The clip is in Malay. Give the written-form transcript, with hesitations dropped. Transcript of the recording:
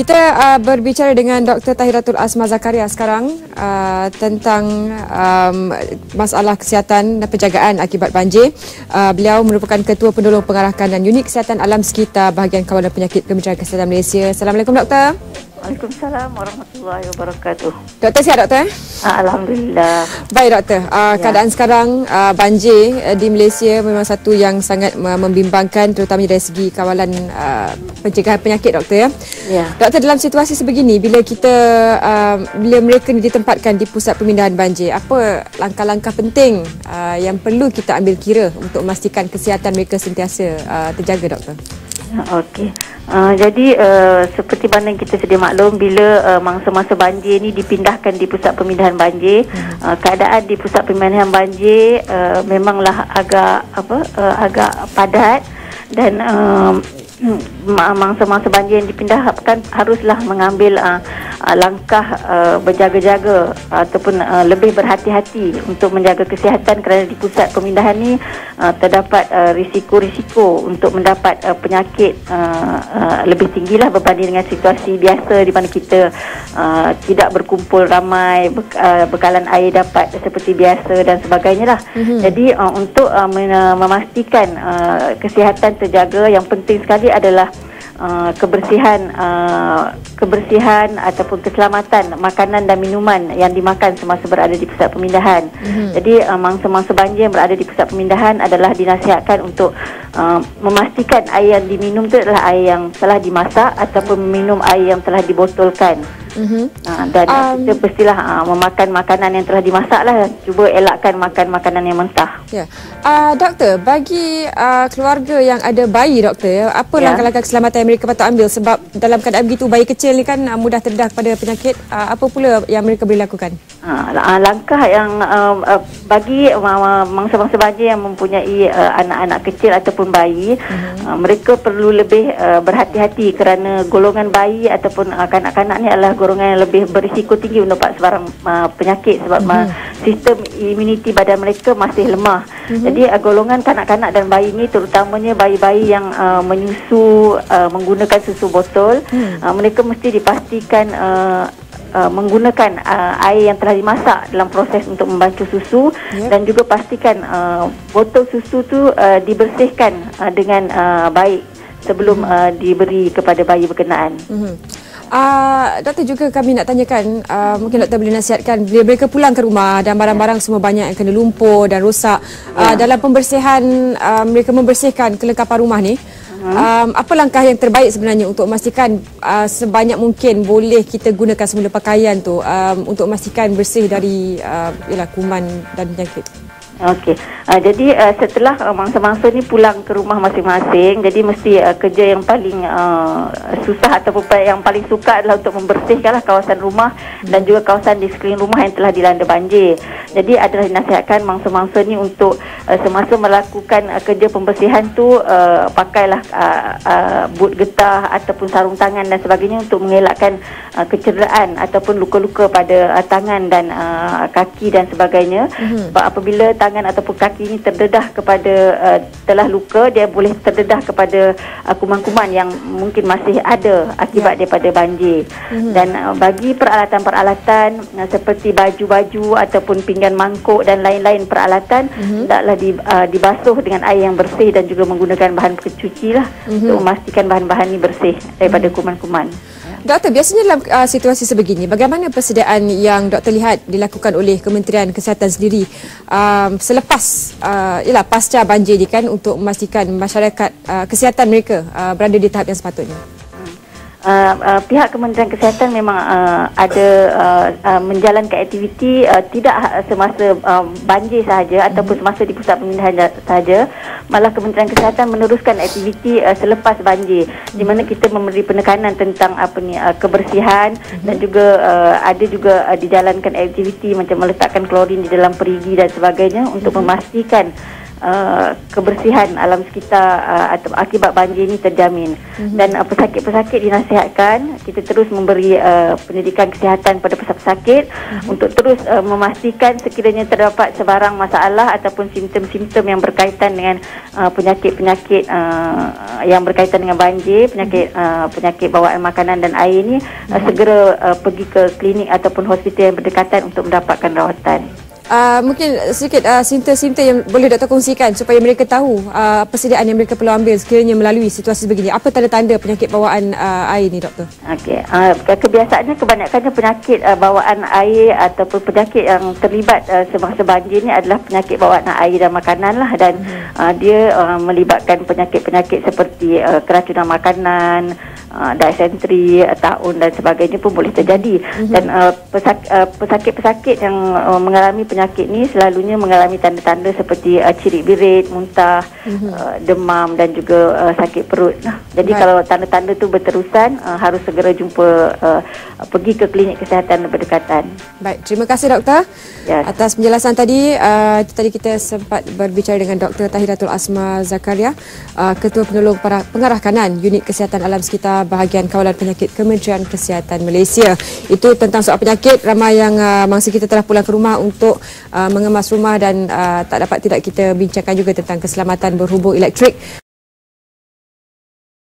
Kita berbicara dengan Dr. Tahiratul Asma Zakaria sekarang tentang masalah kesihatan dan penjagaan akibat banjir. Beliau merupakan Ketua Penolong Pengarah Kanan Unit Kesihatan Alam Sekitar Bahagian Kawalan Penyakit Kementerian Kesihatan Malaysia. Assalamualaikum, Doktor. Waalaikumsalam warahmatullahi wabarakatuh. Doktor sihat, Doktor? Alhamdulillah. Baik, Doktor. Keadaan sekarang banjir di Malaysia memang satu yang sangat membimbangkan, terutamanya dari segi kawalan pencegahan penyakit, Doktor. Ya. Doktor, dalam situasi sebegini, bila mereka ditempatkan di pusat pemindahan banjir, apa langkah-langkah penting yang perlu kita ambil kira untuk memastikan kesihatan mereka sentiasa terjaga, Doktor? Okey. Jadi seperti mana kita sedia maklum, bila masa-masa banjir ni dipindahkan di pusat pemindahan banjir, keadaan di pusat pemindahan banjir memanglah agak padat dan masa-masa banjir yang dipindahkan haruslah mengambil langkah berjaga-jaga ataupun lebih berhati-hati untuk menjaga kesihatan, kerana di pusat pemindahan ni terdapat risiko-risiko untuk mendapat penyakit lebih tinggilah berbanding dengan situasi biasa di mana kita tidak berkumpul ramai, bekalan air dapat seperti biasa dan sebagainya lah. Jadi untuk memastikan kesihatan terjaga, yang penting sekali adalah kebersihan ataupun keselamatan makanan dan minuman yang dimakan semasa berada di pusat pemindahan. Jadi mangsa-mangsa banjir yang berada di pusat pemindahan adalah dinasihatkan untuk memastikan air yang diminum itu adalah air yang telah dimasak ataupun minum air yang telah dibotolkan. Dan kita pastilah memakan makanan yang telah dimasak lah. Cuba elakkan makan makanan yang mentah. Ya. Doktor, bagi keluarga yang ada bayi, Doktor, apa langkah-langkah keselamatan yang mereka patut ambil? Sebab dalam keadaan begitu, bayi kecil ni kan mudah terdedah kepada penyakit. Apa pula yang mereka boleh lakukan? Langkah yang bagi mangsa-mangsa banjir yang mempunyai anak-anak kecil ataupun bayi, mereka perlu lebih berhati-hati kerana golongan bayi ataupun kanak-kanak ni adalah golongan yang lebih berisiko tinggi mendapat sebarang penyakit sebab sistem imuniti badan mereka masih lemah. Jadi golongan kanak-kanak dan bayi ni, terutamanya bayi-bayi yang menyusu menggunakan susu botol, mereka mesti dipastikan menggunakan air yang telah dimasak dalam proses untuk membasuh susu, dan juga pastikan botol susu tu dibersihkan dengan baik sebelum diberi kepada bayi berkenaan. Doktor, juga kami nak tanyakan, mungkin doktor boleh nasihatkan bila mereka pulang ke rumah dan barang-barang semua banyak yang kena lumpur dan rosak, dalam pembersihan, mereka membersihkan kelengkapan rumah ni, apa langkah yang terbaik sebenarnya untuk memastikan sebanyak mungkin boleh kita gunakan semula pakaian tu untuk memastikan bersih dari kuman dan penyakit? Okey. Jadi setelah mangsa-mangsa ni pulang ke rumah masing-masing, jadi mesti kerja yang paling susah ataupun yang paling sukar adalah untuk membersihkanlah kawasan rumah dan juga kawasan di sekeliling rumah yang telah dilanda banjir. Jadi adalah dinasihatkan mangsa-mangsa ni untuk semasa melakukan kerja pembersihan tu, pakailah boot getah ataupun sarung tangan dan sebagainya untuk mengelakkan kecederaan ataupun luka-luka pada tangan dan kaki dan sebagainya. Sebab apabila tangan ataupun kaki ini terdedah kepada telah luka, dia boleh terdedah kepada kuman-kuman yang mungkin masih ada akibat daripada banjir. Dan bagi peralatan-peralatan seperti baju-baju ataupun pinggan mangkuk dan lain-lain peralatan, hendaklah dibasuh dengan air yang bersih dan juga menggunakan bahan pencuci lah untuk memastikan bahan-bahan ini bersih daripada kuman-kuman. Doktor, biasanya dalam situasi sebegini, bagaimana persediaan yang doktor lihat dilakukan oleh Kementerian Kesihatan sendiri selepas pasca banjir ni kan, untuk memastikan masyarakat kesihatan mereka berada di tahap yang sepatutnya? Pihak Kementerian Kesihatan memang ada menjalankan aktiviti tidak semasa banjir sahaja ataupun semasa di pusat pemindahan sahaja, malah Kementerian Kesihatan meneruskan aktiviti selepas banjir, di mana kita memberi penekanan tentang kebersihan dan juga ada juga dijalankan aktiviti macam meletakkan klorin di dalam perigi dan sebagainya untuk memastikan kebersihan alam sekitar atau akibat banjir ini terjamin. Dan pesakit-pesakit dinasihatkan kita terus memberi pendidikan kesihatan pada pesakit untuk terus memastikan sekiranya terdapat sebarang masalah ataupun simptom-simptom yang berkaitan dengan penyakit-penyakit yang berkaitan dengan banjir, penyakit bawaan makanan dan air ini segera pergi ke klinik ataupun hospital yang berdekatan untuk mendapatkan rawatan. Mungkin sedikit simptom-simptom yang boleh doktor kongsikan supaya mereka tahu persediaan yang mereka perlu ambil sekiranya melalui situasi begini. Apa tanda-tanda penyakit bawaan air ni, doktor? Okey, kebiasaannya kebanyakannya penyakit bawaan air ataupun penyakit yang terlibat semasa banjir ni adalah penyakit bawaan air dan makanan lah, dan dia melibatkan penyakit-penyakit seperti keracunan makanan, dysentery, taun dan sebagainya pun boleh terjadi. Dan pesakit-pesakit yang mengalami penyakit ni selalunya mengalami tanda-tanda seperti cirit birit, muntah, demam dan juga sakit perut. Jadi kalau tanda-tanda tu berterusan, harus segera jumpa, pergi ke klinik kesihatan berdekatan. Baik, terima kasih doktor atas penjelasan tadi. Tadi kita sempat berbicara dengan Dr. Tahiratul Asma Zakaria, Ketua Penolong Pengarah Kanan Unit Kesihatan Alam Sekitar Bahagian Kawalan Penyakit Kementerian Kesihatan Malaysia. Itu tentang soal penyakit. Ramai yang mangsa kita telah pulang ke rumah untuk mengemas rumah dan tak dapat tidak kita bincangkan juga tentang keselamatan berhubung elektrik.